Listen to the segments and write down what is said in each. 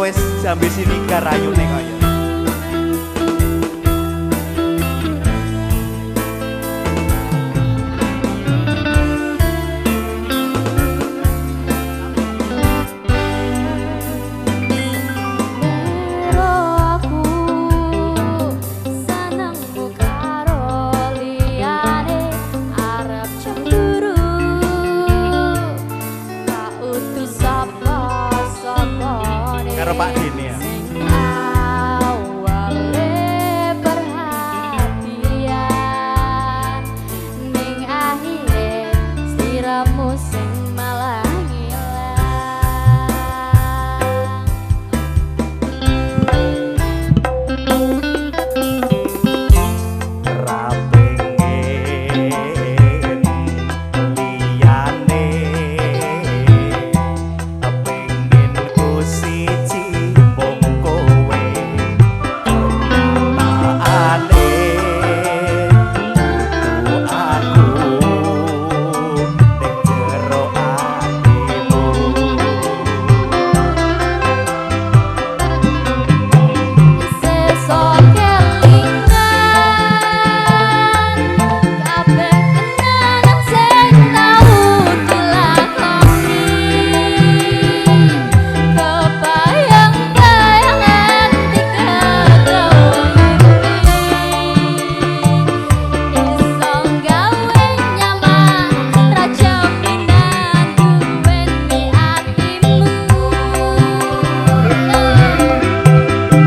wis jambe sini garayune kaya. Karo Pak Dini ya.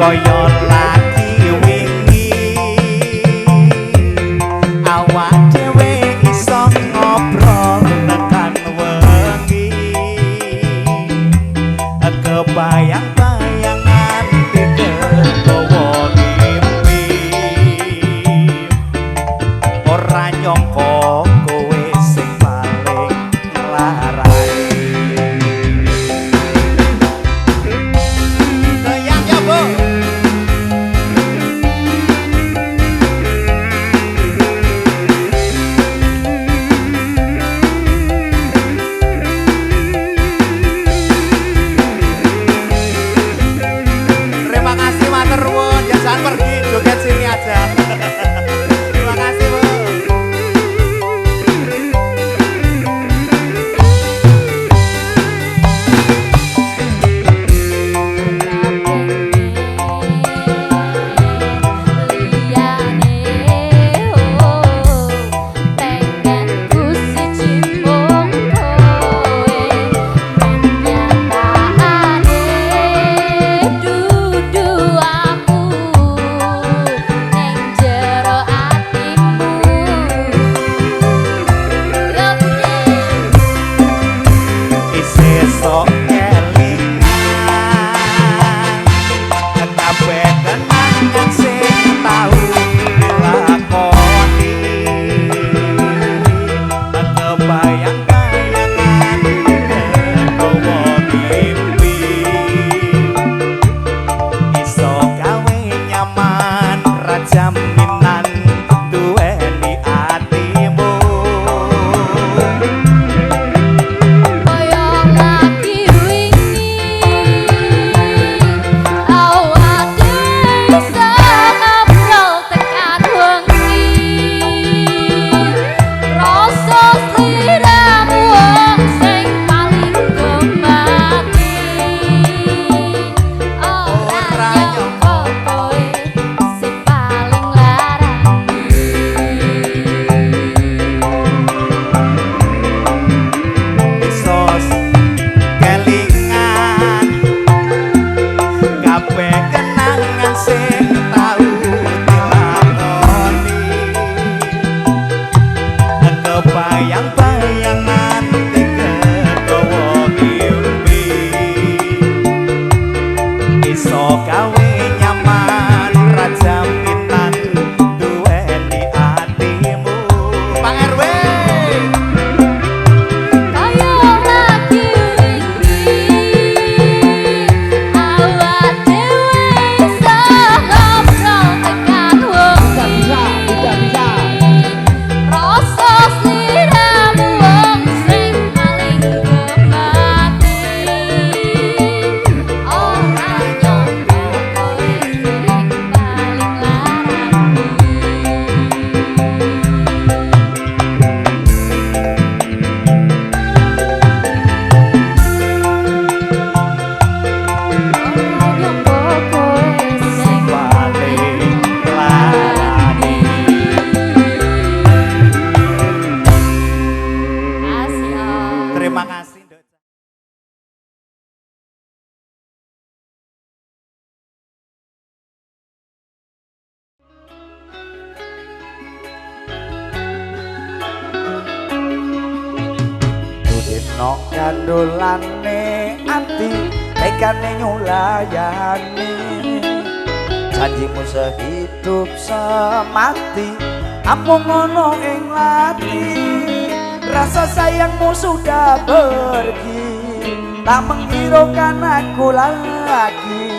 Kaya lagi wingi awak dhewe iso ngobrol tekan wengi kebayang-bayangan dikegawa mimpi ora nyangka kowe sing paling nglarai. Jangan pergi, joget sini aja. Terima kasih, Bu. Nok kandolane ati tekane nyulayani janjimu sehidup semati amung ngono ing lati rasa sayangmu sudah pergi tak menghiraukan aku lagi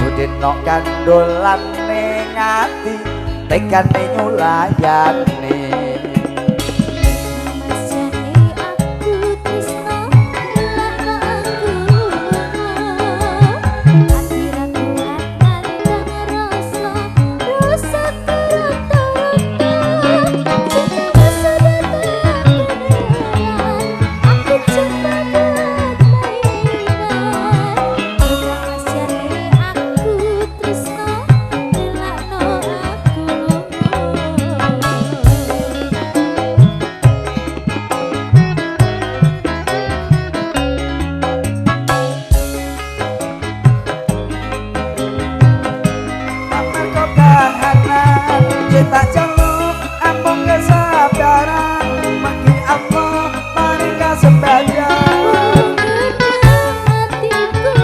budin nok kandolane ati tekane nyulayani tak jaluk amung kesabaran maki Allah mereka sembahyang hatiku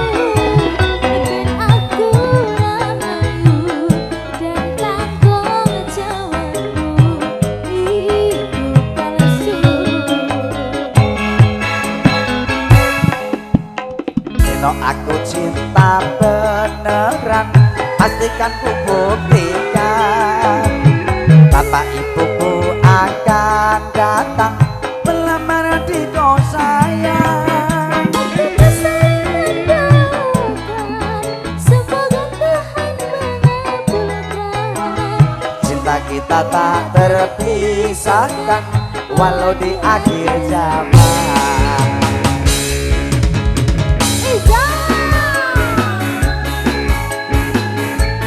bikin aku rahayu dan tanggung jawabmu hidup palsu Dino aku cinta beneran pastikan ku buktikan Bapak ibuku akan datang melamar di kos sayang. Semoga Tuhan mengabulkan Cinta kita tak terpisahkan walau di akhir zaman.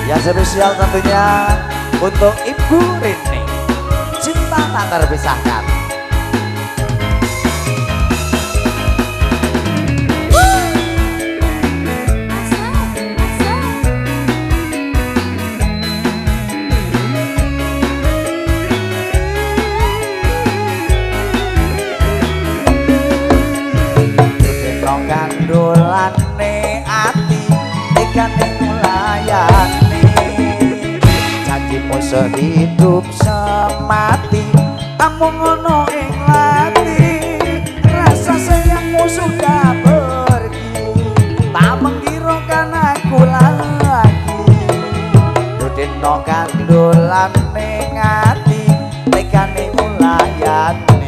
Yang spesial tentunya untuk Ibu Rini, cinta tak terpisahkan. Dino kandolane ati tekane ngulayani janjimu sehidup semati amung ngono ing lati rasa sayangmu sudah pergi tak menghiraukan aku lagi dudino kandolane ngati tekane ngulayani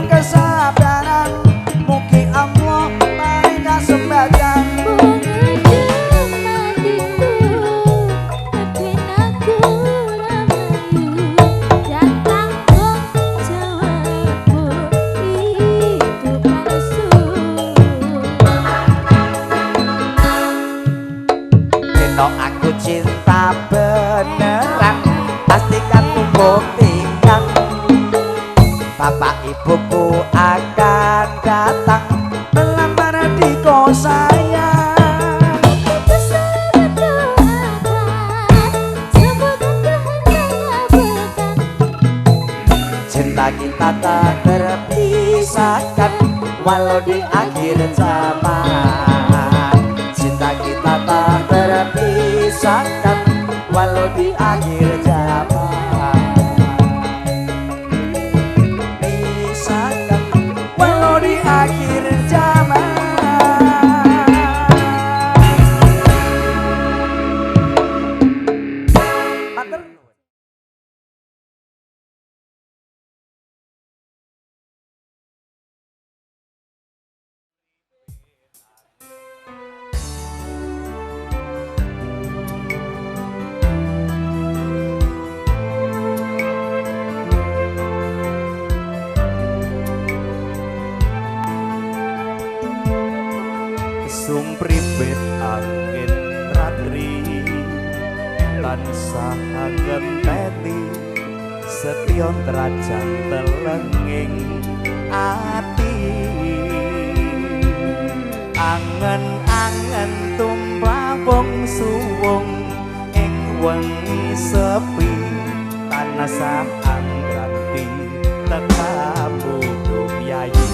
kesabaran mugi Allah mereka sembahyang Dino aku cinta beneran pastikan ku buktikan Bapak ibuku akan datang melamar di kos sayang. Cinta kita tak terpisahkan walau di akhir zaman. Cinta kita tak terpisahkan walau di akhir zaman. Walau di akhir zaman. Sumpripit angin ratri tansah ngenteni setyon trajang telenging ati angen-angen tumpah wong suwung ing wengi sepi tanasah angganti tekamu dum yayi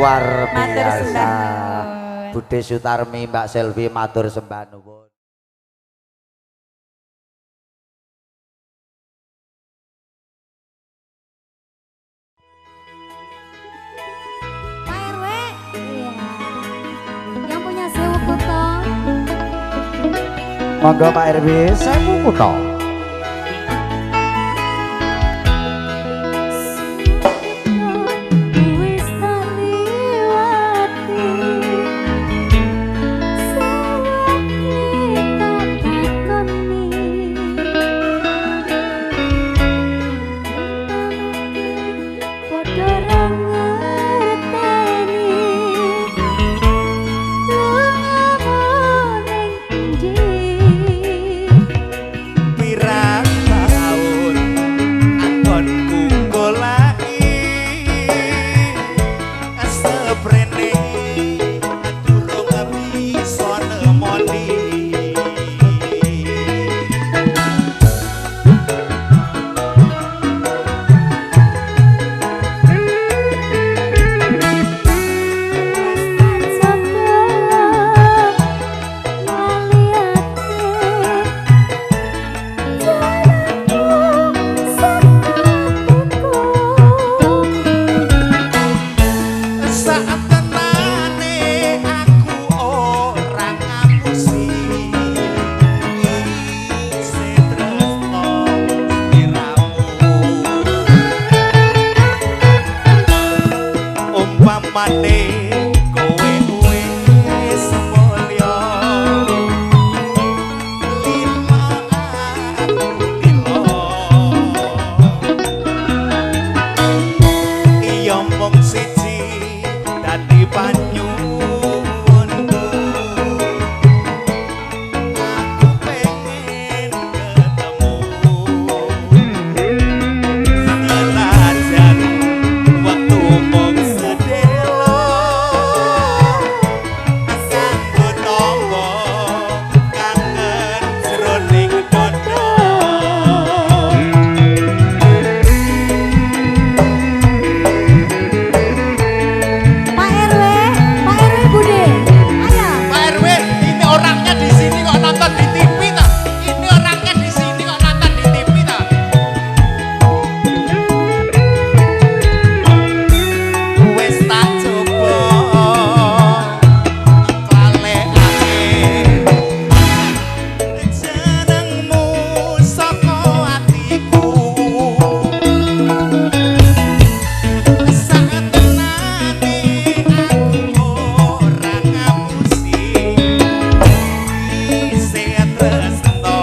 luar biasa. Bude Sutarmi, Mbak Selvi matur sembah nuwun. Pak RW, iya. Yang punya sewu kuto. Monggo Pak RW, sewu kuto. Upamane kowe wis mulya lila aku lila iya mung siji dadi panyuwunku aku pengen ketemu senajan waktu mung sedelo sambut tangga kangen jroning dada Pak RW, Pak RW Bude. Ayo. Pak RW, ini orangnya di sini kok nonton di TV ta? Ini orangnya di sini kok nonton di TV ta? Wes tak coba nglalekake jenengmu saka atiku. Saat tenane aku ora ngapusi isih tresno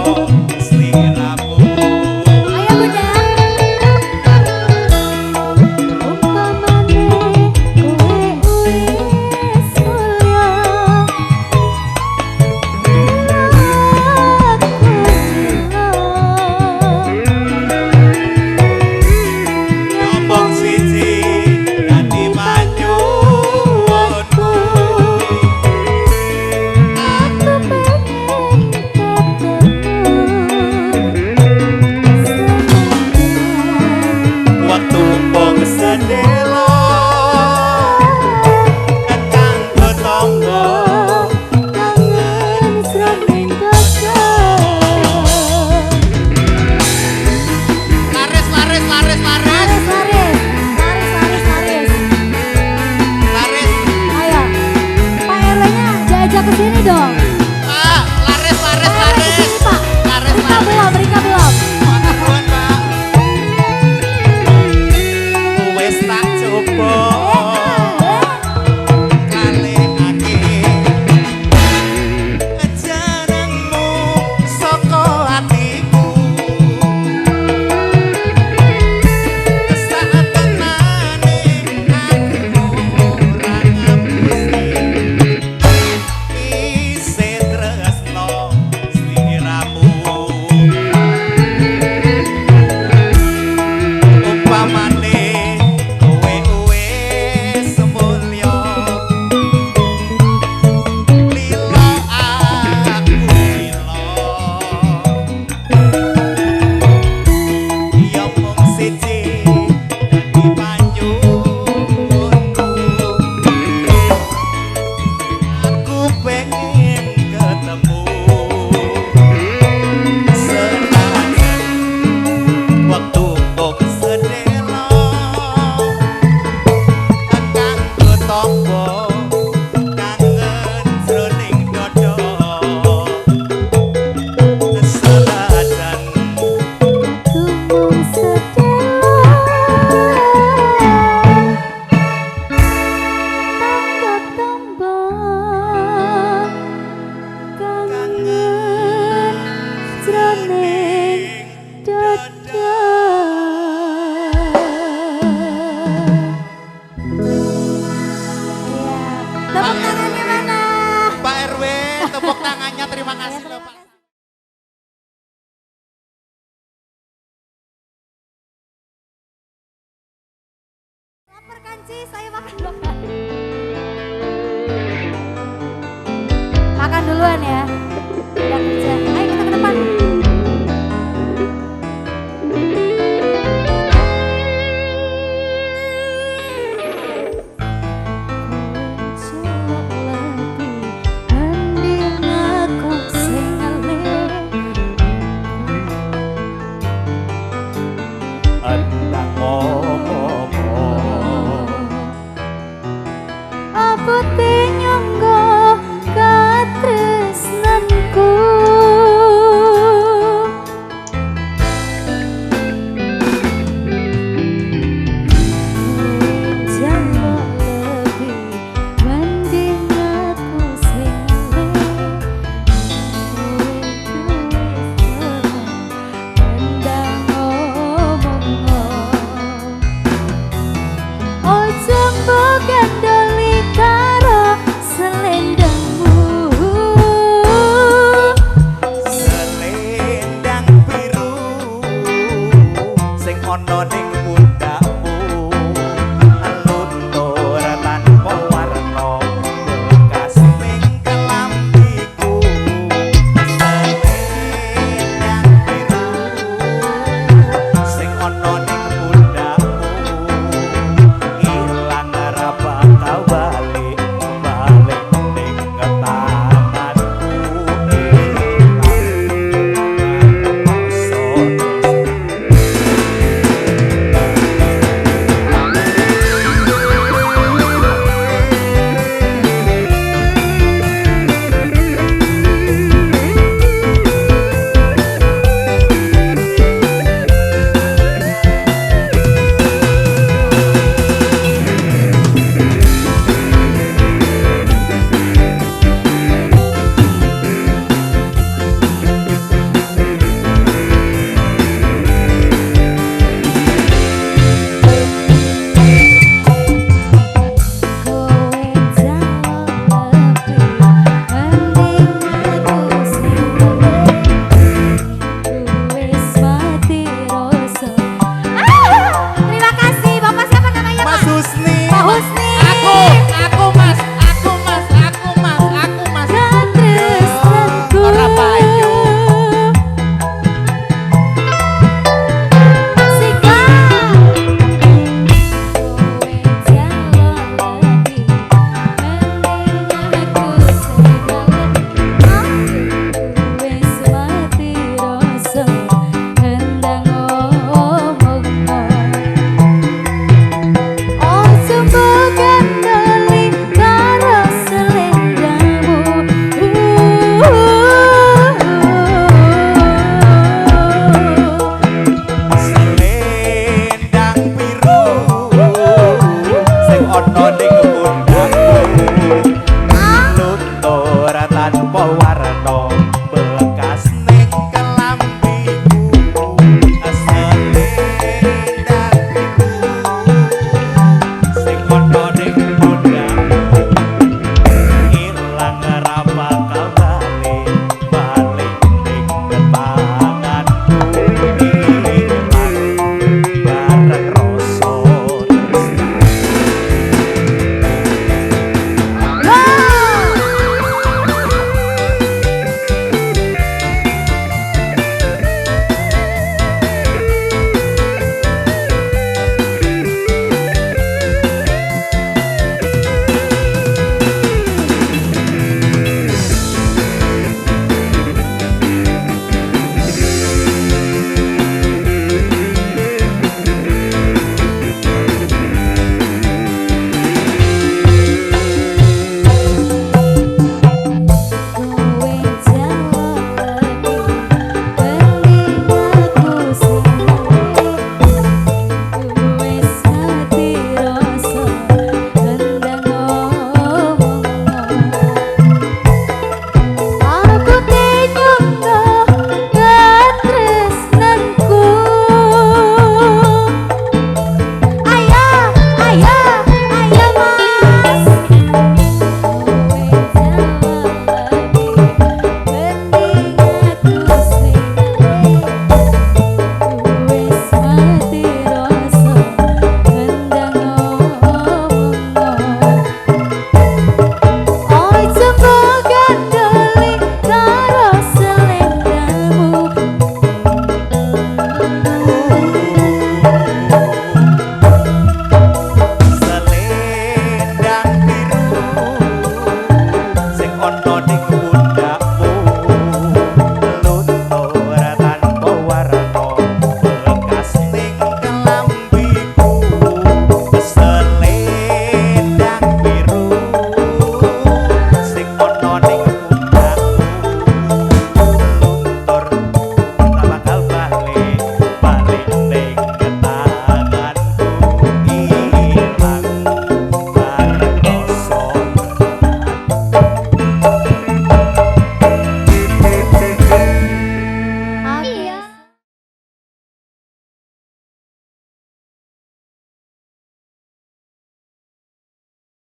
sliramu. Ayo Bunda. Upamane kowe wis mulya Ngomong siji dadi panyuwunku aku pengen ketemu senajan waktu mung sedelo kanggo tangga kangen jroning dada. laris laris laris laris Laris. laris Ayo, Pak RW-nya diajak ke sini dong. Pak laris laris Pak RW laris kesini, Pak. laris Rika laris belum, Rika belum. Pangapun, Pak. Wes tak coba nglalekake jenengmu saka atiku. Saat tenane aku ora ngapusi isih tresno sliramu. Upamane kowe wis mulya lila aku lila iya mung siji dadi panyuwunku aku pengen ketemu senajan waktu mung sedelo kanggo tangga kangen jroning dada senajan Tumbuh sedelo tangga-tangga kangen jroning dada. Iya. Tepuk tangannya mana? Pak RW, tepuk tangannya, terima kasih loh Pak. Lapar kan Cis, ayo makan dulu. Makan duluan ya. Udah kerja.